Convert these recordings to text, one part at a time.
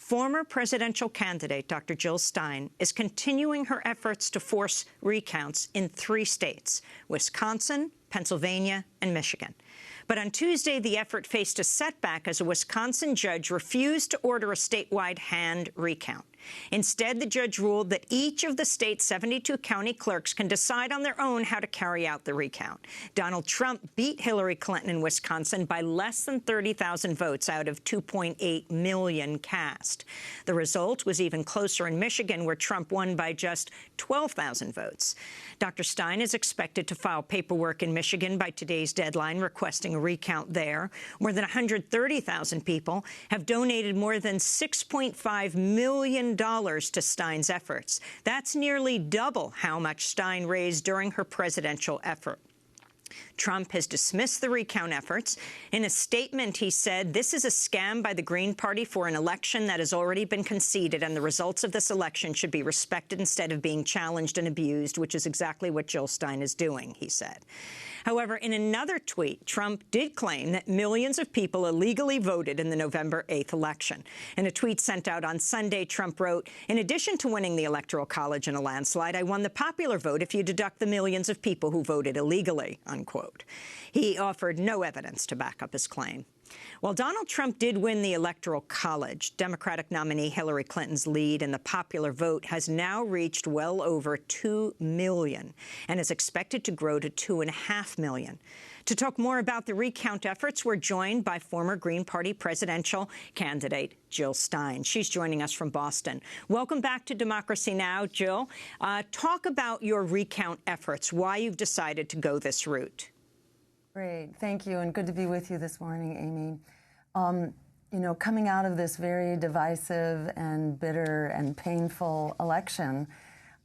Former presidential candidate Dr. Jill Stein is continuing her efforts to force recounts in 3 states: Wisconsin, Pennsylvania, and Michigan. But on Tuesday, the effort faced a setback as a Wisconsin judge refused to order a statewide hand recount. Instead, the judge ruled that each of the state's 72 county clerks can decide on their own how to carry out the recount. Donald Trump beat Hillary Clinton in Wisconsin by less than 30,000 votes out of 2.8 million cast. The result was even closer in Michigan, where Trump won by just 12,000 votes. Dr. Stein is expected to file paperwork in Michigan by today's deadline, requesting a recount there. More than 130,000 people have donated more than $6.5 million to Stein's efforts. That's nearly double how much Stein raised during her presidential effort. Trump has dismissed the recount efforts. In a statement, he said, "This is a scam by the Green Party for an election that has already been conceded, and the results of this election should be respected instead of being challenged and abused," which is exactly what Jill Stein is doing, he said. However, in another tweet, Trump did claim that millions of people illegally voted in the November 8th election. In a tweet sent out on Sunday, Trump wrote, "In addition to winning the Electoral College in a landslide, I won the popular vote if you deduct the millions of people who voted illegally," unquote. He offered no evidence to back up his claim. While Donald Trump did win the Electoral College, Democratic nominee Hillary Clinton's lead in the popular vote has now reached well over 2 million and is expected to grow to 2.5 million. To talk more about the recount efforts, we're joined by former Green Party presidential candidate Jill Stein. She's joining us from Boston. Welcome back to Democracy Now!, Jill. Talk about your recount efforts, why you've decided to go this route. Great. Thank you, and good to be with you this morning, Amy. You know, coming out of this very divisive and bitter and painful election,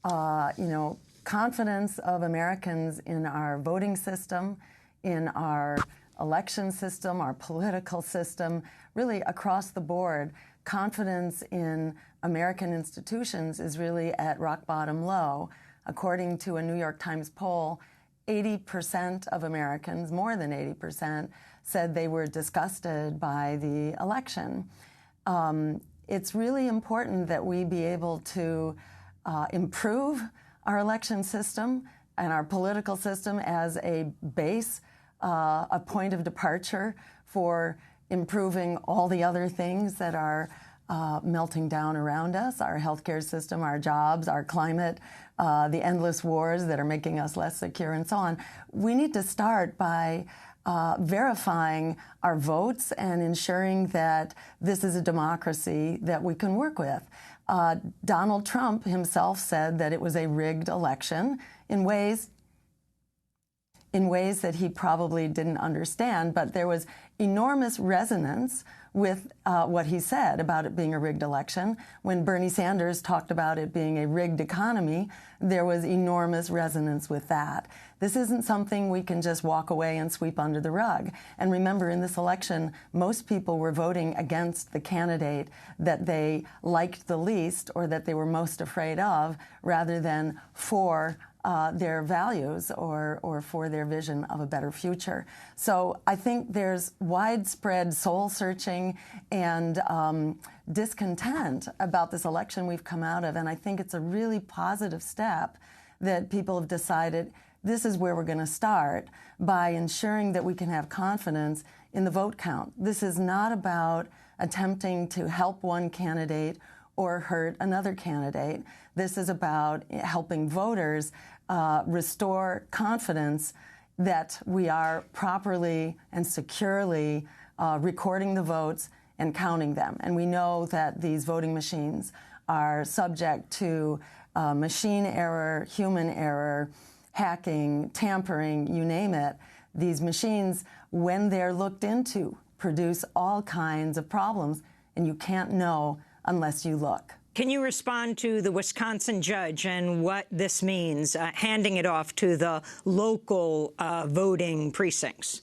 you know, confidence of Americans in our voting system, in our election system, our political system, really across the board, confidence in American institutions is really at rock bottom low. According to a New York Times poll, 80% of Americans, more than 80%, said they were disgusted by the election. It's really important that we be able to improve our election system and our political system as a base, a point of departure for improving all the other things that are melting down around us, our healthcare system, our jobs, our climate, the endless wars that are making us less secure, and so on. We need to start by verifying our votes and ensuring that this is a democracy that we can work with. Donald Trump himself said that it was a rigged election in ways that he probably didn't understand, but there was enormous resonance with what he said about it being a rigged election. When Bernie Sanders talked about it being a rigged economy, there was enormous resonance with that. This isn't something we can just walk away and sweep under the rug. And remember, in this election, most people were voting against the candidate that they liked the least or that they were most afraid of, rather than for their values or for their vision of a better future. So I think there's widespread soul-searching and discontent about this election we've come out of, and I think it's a really positive step that people have decided this is where we're going to start by ensuring that we can have confidence in the vote count. This is not about attempting to help one candidate or hurt another candidate. This is about helping voters restore confidence that we are properly and securely recording the votes and counting them. And we know that these voting machines are subject to machine error, human error, hacking, tampering, you name it. These machines, when they're looked into, produce all kinds of problems, and you can't know unless you look. Can you respond to the Wisconsin judge and what this means, handing it off to the local voting precincts?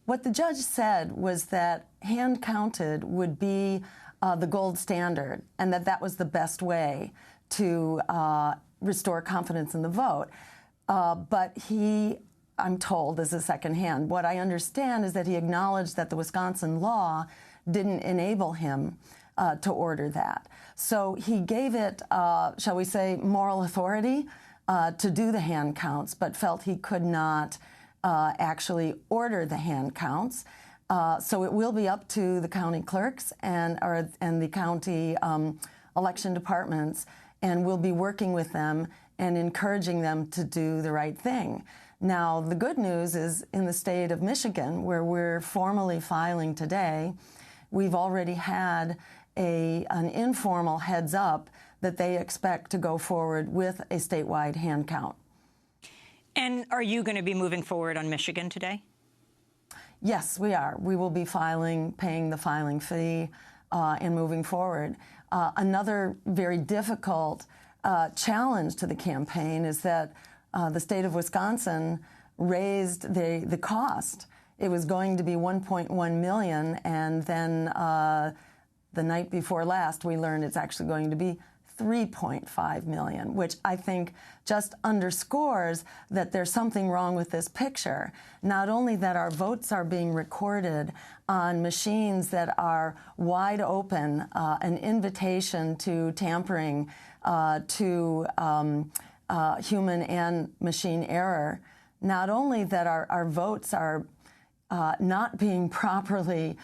What the judge said was that hand counted would be the gold standard, and that was the best way to restore confidence in the vote. But he, I'm told, this is secondhand. What I understand is that he acknowledged that the Wisconsin law didn't enable him to order that. So he gave it, shall we say, moral authority to do the hand counts, but felt he could not actually order the hand counts. So it will be up to the county clerks and the county election departments, and we'll be working with them and encouraging them to do the right thing. Now, the good news is in the state of Michigan, where we're formally filing today, we've already had an informal heads up that they expect to go forward with a statewide hand count. And are you going to be moving forward on Michigan today? Yes, we are. We will be paying the filing fee and moving forward. Another very difficult challenge to the campaign is that the state of Wisconsin raised the cost. It was going to be $1.1 million, and then the night before last, we learned it's actually going to be $3.5 million, which I think just underscores that there's something wrong with this picture. Not only that our votes are being recorded on machines that are wide open, an invitation to tampering, to human and machine error, not only that our votes are not being properly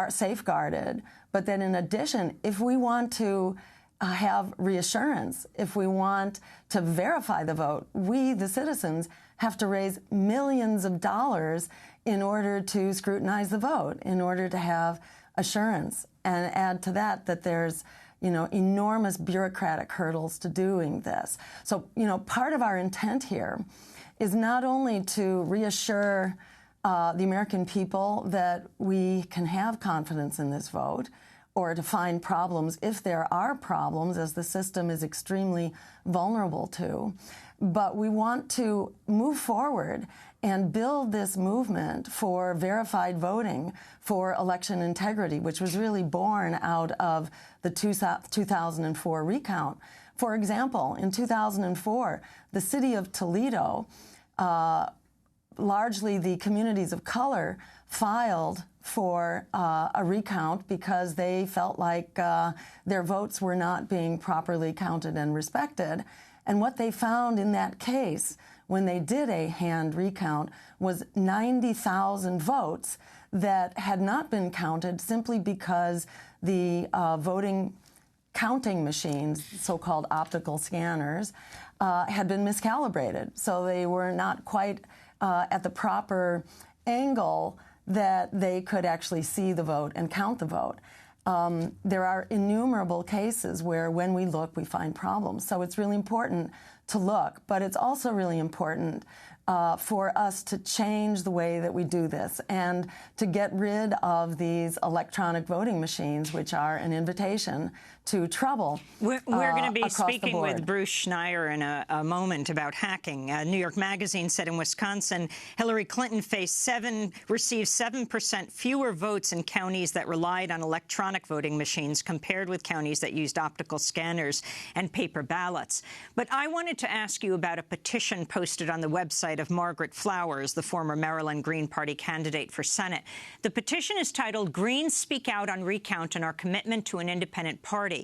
safeguarded, but then in addition, if we want to have reassurance, if we want to verify the vote, we, the citizens, have to raise millions of dollars in order to scrutinize the vote, in order to have assurance. And add to that there's enormous bureaucratic hurdles to doing this. So, part of our intent here is not only to reassure the American people that we can have confidence in this vote, or to find problems if there are problems, as the system is extremely vulnerable to, but we want to move forward and build this movement for verified voting, for election integrity, which was really born out of the 2004 recount. For example, in 2004, the city of Toledo, largely the communities of color, filed for a recount because they felt like their votes were not being properly counted and respected. And what they found in that case, when they did a hand recount, was 90,000 votes that had not been counted simply because the voting counting machines, so-called optical scanners, had been miscalibrated. So they were not quite at the proper angle that they could actually see the vote and count the vote. There are innumerable cases where when we look, we find problems. So it's really important to look, but it's also really important for us to change the way that we do this and to get rid of these electronic voting machines, which are an invitation to trouble. We're going to be speaking with Bruce Schneier in a moment about hacking. New York Magazine said in Wisconsin, Hillary Clinton received 7% fewer votes in counties that relied on electronic voting machines compared with counties that used optical scanners and paper ballots. But I wanted to ask you about a petition posted on the website of Margaret Flowers, the former Maryland Green Party candidate for Senate. The petition is titled, "Greens Speak Out on Recount and Our Commitment to an Independent Party."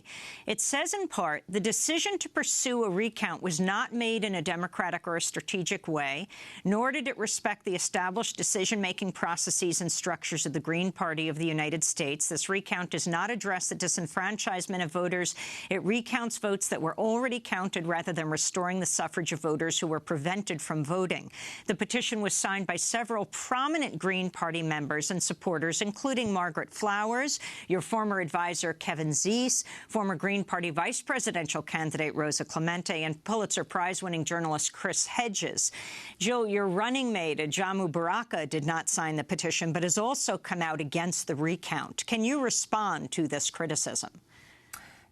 It says in part, the decision to pursue a recount was not made in a democratic or a strategic way, nor did it respect the established decision-making processes and structures of the Green Party of the United States. This recount does not address the disenfranchisement of voters. It recounts votes that were already counted rather than restoring the suffrage of voters who were prevented from voting. The petition was signed by several prominent Green Party members and supporters, including Margaret Flowers, your former advisor Kevin Zeese, former Green Party vice presidential candidate Rosa Clemente, and Pulitzer Prize-winning journalist Chris Hedges. Jill, your running mate, Jamu Baraka, did not sign the petition, but has also come out against the recount. Can you respond to this criticism?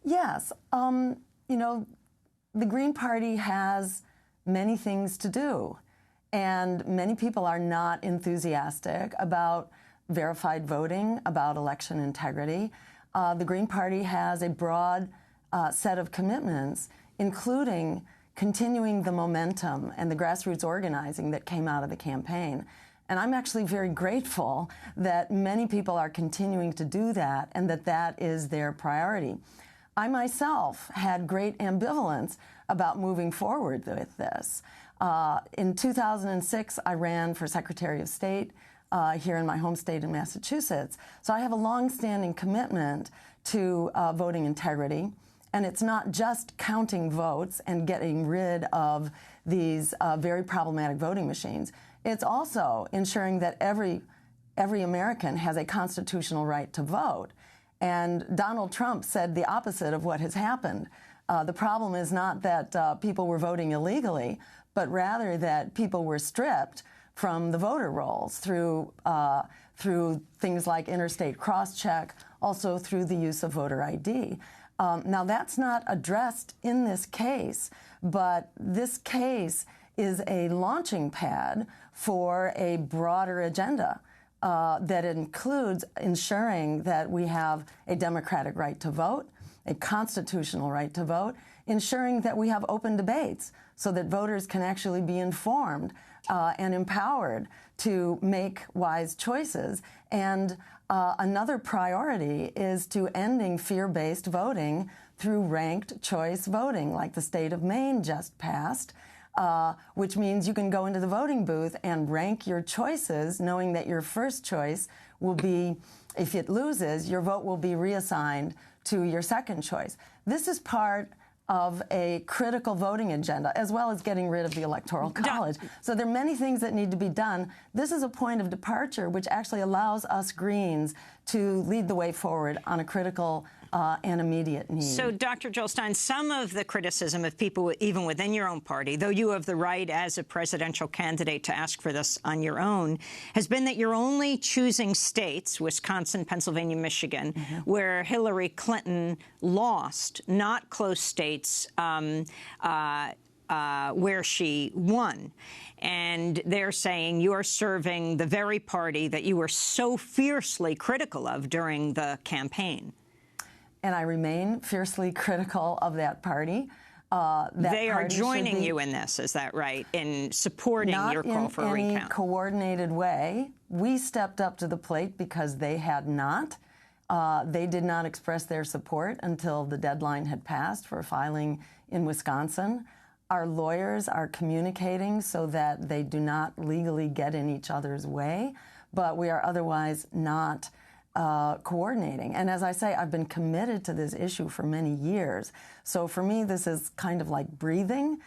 Yes. The Green Party has many things to do, and many people are not enthusiastic about verified voting, about election integrity. The Green Party has a broad set of commitments, including continuing the momentum and the grassroots organizing that came out of the campaign. And I'm actually very grateful that many people are continuing to do that and that that is their priority. I myself had great ambivalence about moving forward with this. In 2006, I ran for Secretary of State here in my home state in Massachusetts. So I have a long-standing commitment to voting integrity. And it's not just counting votes and getting rid of these very problematic voting machines. It's also ensuring that every American has a constitutional right to vote. And Donald Trump said the opposite of what has happened. The problem is not that people were voting illegally, but rather that people were stripped from the voter rolls through things like interstate cross-check, also through the use of voter ID. Now, that's not addressed in this case, but this case is a launching pad for a broader agenda that includes ensuring that we have a democratic right to vote, a constitutional right to vote, ensuring that we have open debates so that voters can actually be informed and empowered to make wise choices. And another priority is to ending fear-based voting through ranked choice voting, like the state of Maine just passed, which means you can go into the voting booth and rank your choices, knowing that your first choice will be, if it loses, your vote will be reassigned to your second choice. This is part of a critical voting agenda, as well as getting rid of the Electoral College. So there are many things that need to be done. This is a point of departure which actually allows us Greens to lead the way forward on a critical and immediate need. So, Dr. Jill Stein, some of the criticism of people, even within your own party, though you have the right as a presidential candidate to ask for this on your own, has been that you're only choosing states, Wisconsin, Pennsylvania, Michigan, where Hillary Clinton lost, not close states where she won. And they're saying you're serving the very party that you were so fiercely critical of during the campaign. And I remain fiercely critical of that party. They are joining you in this, is that right, in supporting your call for a recount? Not in any coordinated way. We stepped up to the plate because they had not. They did not express their support until the deadline had passed for filing in Wisconsin. Our lawyers are communicating so that they do not legally get in each other's way, but we are otherwise not coordinating. And as I say, I've been committed to this issue for many years. So for me, this is kind of like breathing.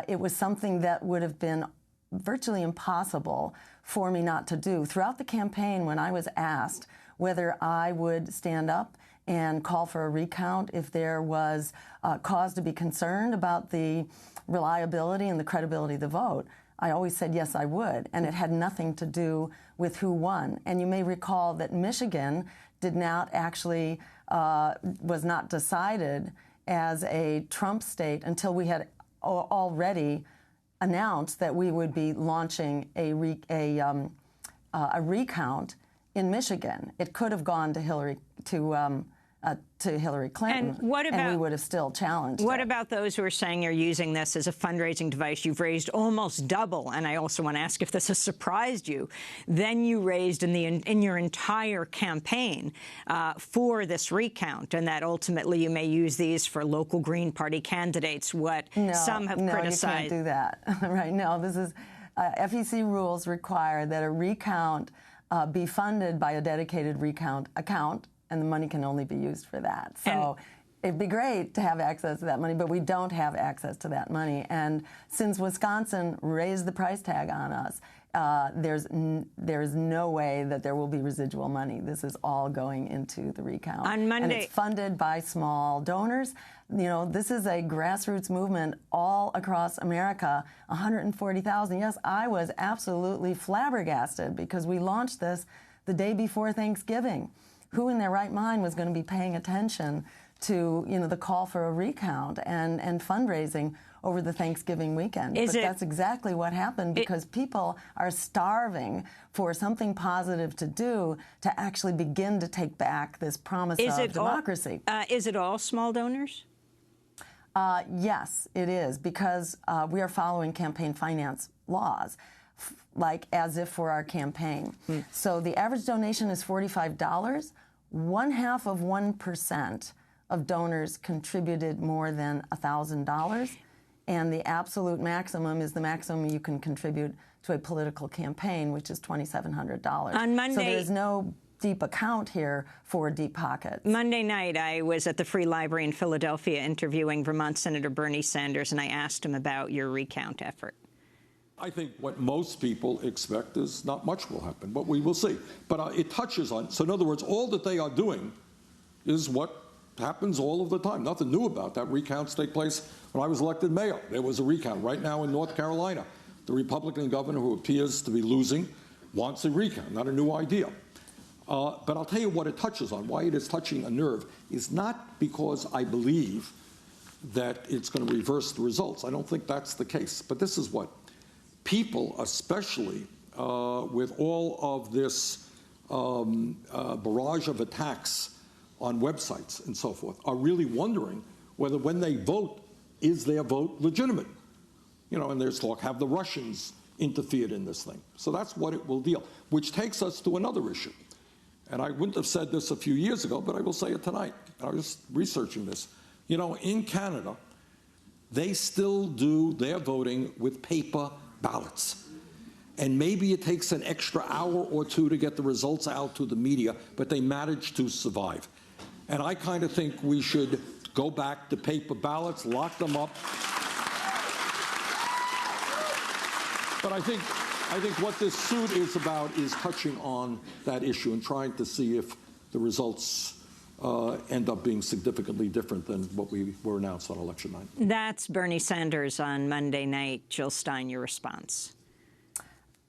It was something that would have been virtually impossible for me not to do. Throughout the campaign, when I was asked whether I would stand up and call for a recount if there was cause to be concerned about the reliability and the credibility of the vote, I always said, yes, I would. And it had nothing to do with who won. And you may recall that Michigan did not actually, was not decided as a Trump state until we had already announced that we would be launching a recount in Michigan. It could have gone to Hillary Clinton, and we would have still challenged it. What about those who are saying you're using this as a fundraising device? You've raised almost double, and I also want to ask if this has surprised you, than you raised in your entire campaign for this recount, and that ultimately you may use these for local Green Party candidates, some have criticized. No, you can't do that. Right, no, this is, FEC rules require that a recount be funded by a dedicated recount account, and the money can only be used for that. So it'd be great to have access to that money, but we don't have access to that money. And since Wisconsin raised the price tag on us, there's no way that there will be residual money. This is all going into the recount. On Monday, and it's funded by small donors. You know, this is a grassroots movement all across America, 140,000. Yes, I was absolutely flabbergasted because we launched this the day before Thanksgiving. Who in their right mind was going to be paying attention to, you know, the call for a recount and fundraising over the Thanksgiving weekend? But that's exactly what happened, because people are starving for something positive to do to actually begin to take back this promise of democracy. Is it all small donors? Yes, it is, because we are following campaign finance laws. like as if for our campaign. So the average donation is $45. 0.5% of donors contributed more than $1,000, and the absolute maximum is the maximum you can contribute to a political campaign, which is $2,700. On Monday, so there is no deep account here for deep pockets. Monday night, I was at the Free Library in Philadelphia interviewing Vermont Senator Bernie Sanders, and I asked him about your recount effort. I think what most people expect is not much will happen, but we will see. But it touches on, so in other words, all that they are doing is what happens all of the time. Nothing new about that. Recounts take place. When I was elected mayor, there was a recount. Right now in North Carolina, the Republican governor, who appears to be losing, wants a recount. Not a new idea. But I'll tell you what it touches on. Why it is touching a nerve is not because I believe that it's going to reverse the results. I don't think that's the case. But this is what people, especially with all of this barrage of attacks on websites and so forth, are really wondering whether when they vote, is their vote legitimate? You know, and there's talk, have the Russians interfered in this thing? So that's what it will deal, which takes us to another issue. And I wouldn't have said this a few years ago, but I will say it tonight. I was researching this. You know, in Canada, they still do their voting with paper ballots. And maybe it takes an extra hour or two to get the results out to the media, but they manage to survive. And I kind of think we should go back to paper ballots, lock them up. But I think what this suit is about is touching on that issue and trying to see if the results end up being significantly different than what we were announced on election night. That's Bernie Sanders on Monday night. Jill Stein, your response.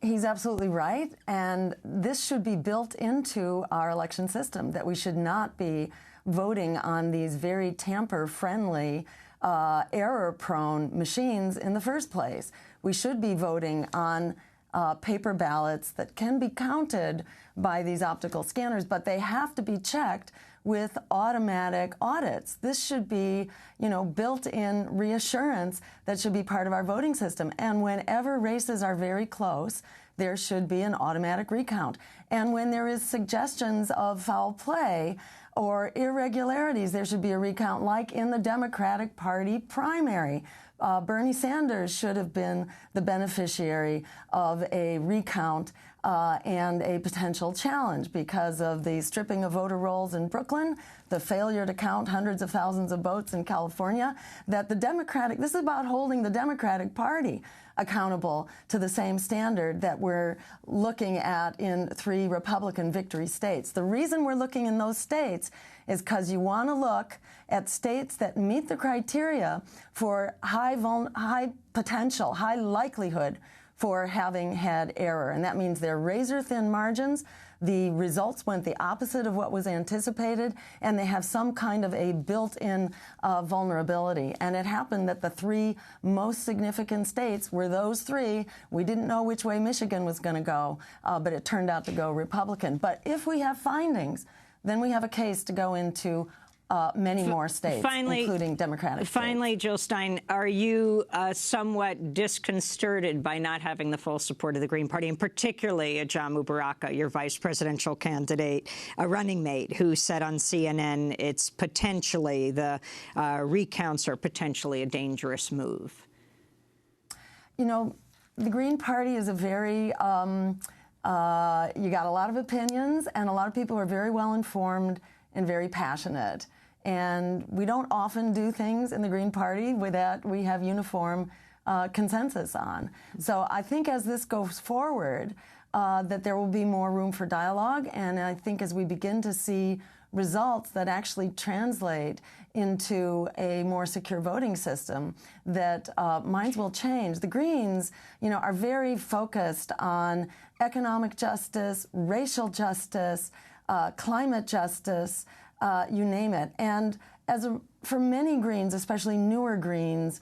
He's absolutely right, and this should be built into our election system, that we should not be voting on these very tamper-friendly, error-prone machines in the first place. We should be voting on paper ballots that can be counted by these optical scanners, but they have to be checked with automatic audits. This should be, you know, built-in reassurance that should be part of our voting system. And whenever races are very close, there should be an automatic recount. And when there is suggestions of foul play or irregularities, there should be a recount, like in the Democratic Party primary. Bernie Sanders should have been the beneficiary of a recount and a potential challenge because of the stripping of voter rolls in Brooklyn, the failure to count hundreds of thousands of votes in California, that the Democratic, this is about holding the Democratic Party accountable to the same standard that we're looking at in 3 Republican victory states. The reason we're looking in those states is because you want to look at states that meet the criteria for high potential, high likelihood for having had error. And that means they're razor-thin margins. The results went the opposite of what was anticipated, and they have some kind of a built-in vulnerability. And it happened that the 3 most significant states were those 3. We didn't know which way Michigan was going to go, but it turned out to go Republican. But if we have findings, then we have a case to go into many more states, including Democratic Finally, states. Jill Stein, are you somewhat disconcerted by not having the full support of the Green Party, and particularly Ajamu Baraka, your vice presidential candidate, a running mate, who said on CNN it's potentially, the recounts are potentially a dangerous move? You know, the Green Party is a very, you got a lot of opinions, and a lot of people are very well informed and very passionate. And we don't often do things in the Green Party that we have uniform consensus on. So I think as this goes forward, that there will be more room for dialogue. And I think as we begin to see results that actually translate into a more secure voting system, that minds will change. The Greens, you know, are very focused on economic justice, racial justice, climate justice, you name it. And for many Greens, especially newer Greens,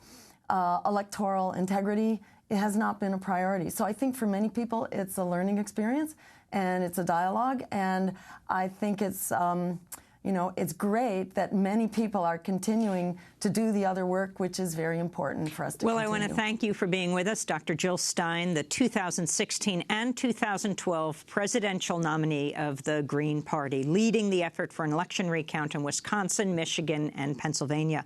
electoral integrity, it has not been a priority. So I think for many people, it's a learning experience and it's a dialogue. And I think it's, you know, it's great that many people are continuing to do the other work, which is very important for us to continue. I want to thank you for being with us, Dr. Jill Stein, the 2016 and 2012 presidential nominee of the Green Party, leading the effort for an election recount in Wisconsin, Michigan, and Pennsylvania.